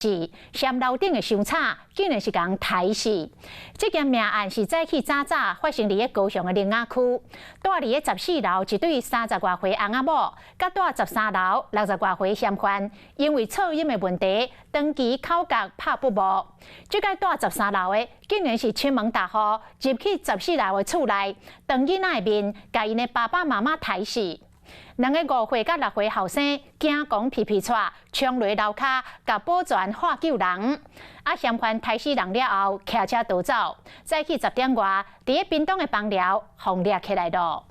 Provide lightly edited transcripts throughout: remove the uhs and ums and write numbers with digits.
志，嫌楼顶的伤惨，竟然是共抬死。这件命案是早起早早发生伫高雄的苓雅区，住伫14楼一对30多岁翁仔某，甲住13楼60多岁嫌犯，因为噪音的问题，长期口角拍不无。这个住13楼的，竟然是亲门大户入去14楼的厝内，当囡仔的面，甲因的爸爸妈妈抬死。2个5岁甲6岁后生惊讲皮皮喘，冲落楼骹，甲保全喊救人。嫌犯抬死人了后，骑车逃走。早起10点外，伫屏东的邦寮，互掠起来了。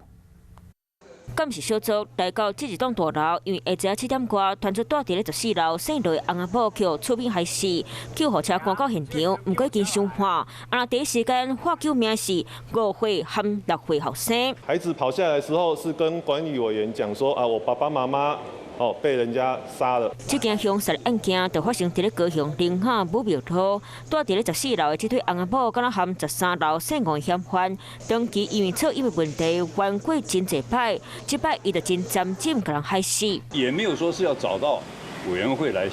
敢是小组来到这一栋大楼，因为下晡7点外传出住伫14楼姓罗的翁仔某叫厝边害死，救护车赶到现场，不过已经伤化。第一时间获救命是5岁和6岁后生。孩子跑下来的时候是跟管理委员讲说我爸爸妈妈。被人家杀了。这件凶杀案件就发生在高雄苓雅武庙土，住伫14楼的这对翁仔某，敢若含13楼姓吴的嫌犯，长期因为噪音的问题，冤过真侪摆，这摆伊就真惨忍，给人害死。也没有说是要找到委员会来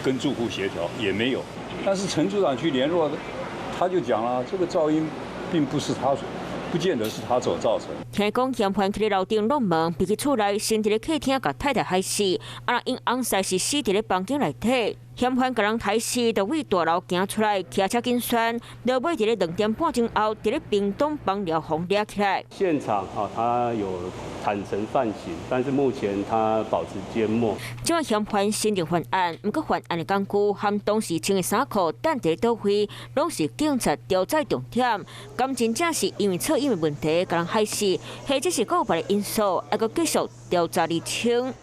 跟住户协调，也没有。但是陈组长去联络的，他就讲了，这个噪音并不是他所。不见得是他所造成。听讲嫌犯去楼顶弄门，逼去厝内，先伫客厅甲太太害死，因翁婿是死伫房间内底。嫌犯甲人抬死，就为大楼行出来，骑车紧旋，落尾伫2点半钟后，伫屏东邦寮互掠起来。现场他有坦诚犯行，但是目前他保持缄默。这嫌犯新定犯案，不过犯案的工具和当时穿的衫裤等伫倒位，拢是警察调查重点。敢真正是因为噪音的问题，甲人害死，或者是有别的因素，还阁继续调查厘清。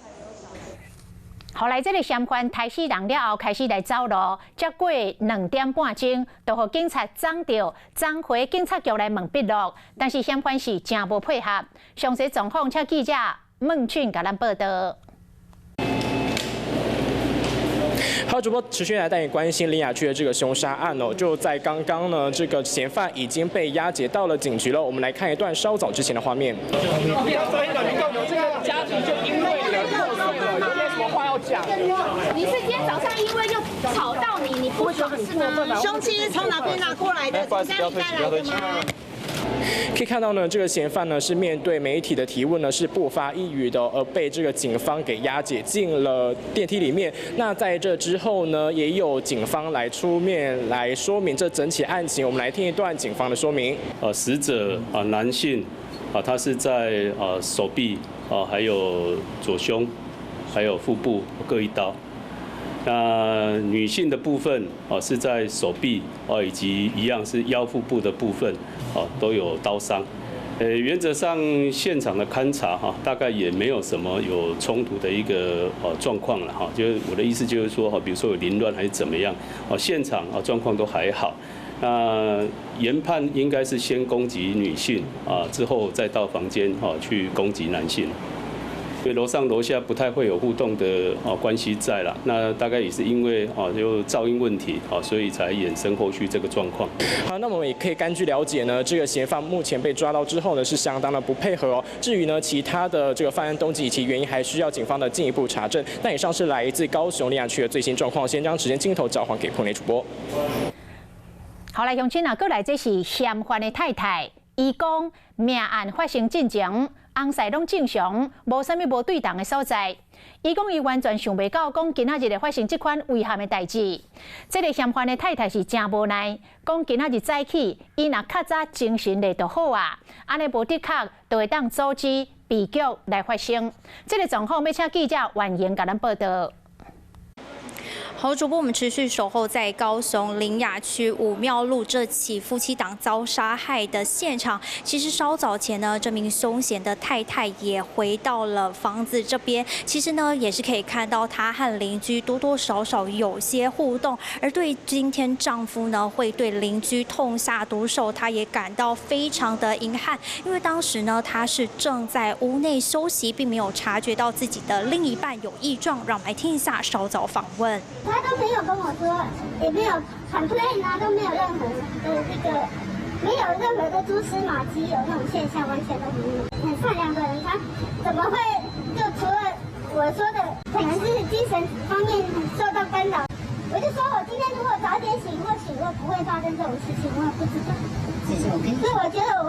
后来，这个嫌犯抬死人了后，开始来走路，才过2点半钟，就互警察找到，找回警察局来问笔录。但是嫌犯是真无配合。详细状况，请记者孟俊甲咱报道。好，主播持续来带你关心苓雅区的这个凶杀案哦。就在刚刚呢，这个嫌犯已经被押解到了警局了。我们来看一段稍早之前的画面。有这个家庭就因为有什么话要讲？你是今天早上因为又吵到你不爽是吗？凶器是从哪边拿过来的？从家里带来的吗？可以看到呢，这个嫌犯呢是面对媒体的提问呢是不发一语的，而被这个警方给押解进了电梯里面。那在这之后呢，也有警方来出面来说明这整起案情。我们来听一段警方的说明。死者男性他是在手臂还有左胸还有腹部各1刀。那女性的部分是在手臂以及一样是腰腹部的部分都有刀伤。原则上现场的勘查大概也没有什么有冲突的一个状况了就是我的意思就是说比如说有凌乱还是怎么样现场状况都还好。那研判应该是先攻击女性之后再到房间去攻击男性。因为楼上楼下不太会有互动的关系在啦，那大概也是因为就噪音问题所以才衍生后续这个状况。好，那么我们也可以根据了解呢，这个嫌犯目前被抓到之后呢，是相当的不配合哦。至于呢其他的这个犯案动机以及原因，还需要警方的进一步查证。那以上是来自高雄苓雅区的最新状况，先将时间镜头交还给棚内主播。好，来乡亲啊，过来这是嫌犯的太太，伊讲命案发生进前。翁婿拢正常，无啥物无对等的所在。伊讲伊完全想袂到，讲今仔日会发生这款遗憾的代志。这个嫌犯的太太是真无奈，讲今仔日早起，伊若较早精神力就好啊，安尼无的确就会当阻止悲剧来发生。这个状况要请记者婉言甲咱报道。好，主播，我们持续守候在高雄苓雅区武庙路这起夫妻档遭杀害的现场。其实稍早前呢，这名凶嫌的太太也回到了房子这边。其实呢，也是可以看到她和邻居多多少少有些互动。而对今天丈夫呢，会对邻居痛下毒手，她也感到非常的遗憾，因为当时呢，她是正在屋内休息，并没有察觉到自己的另一半有异状。让我们来听一下稍早访问。他都没有跟我说，也没有complain啊，都没有任何的没有任何的蛛丝马迹，有那种现象完全都没有。很善良的人，他怎么会就除了我说的，可能是精神方面受到干扰，我就说我今天如果早点醒，或许我不会发生这种事情，我也不知道。所以我觉得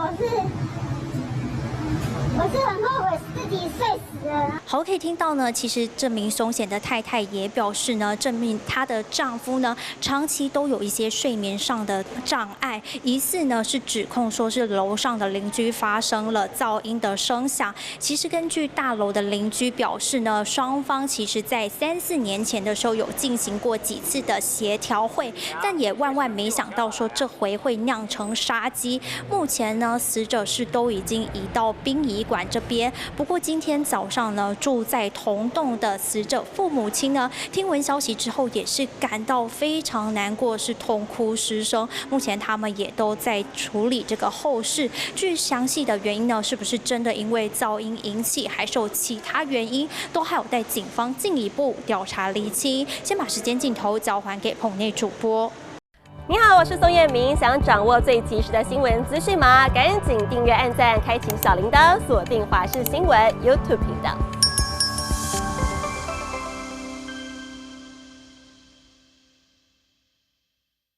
我是很后悔自己睡死了。好，可以听到呢，其实这名凶险的太太也表示呢，证明她的丈夫呢长期都有一些睡眠上的障碍，疑似呢是指控说是楼上的邻居发生了噪音的声响。其实根据大楼的邻居表示呢，双方其实在3、4年前的时候有进行过几次的协调会，但也万万没想到说这回会酿成杀机。目前呢，死者是都已经移到殡仪馆这边。不过今天早上呢，住在同栋的死者父母亲呢，听闻消息之后也是感到非常难过，是痛哭失声。目前他们也都在处理这个后事。至于详细的原因呢，是不是真的因为噪音引起，还是有其他原因，都还有待警方进一步调查厘清。先把时间镜头交还给棚内主播。你好，我是宋彦明。想掌握最及时的新闻资讯吗？赶紧订阅、按赞、开启小铃铛，锁定华视新闻 YouTube 频道。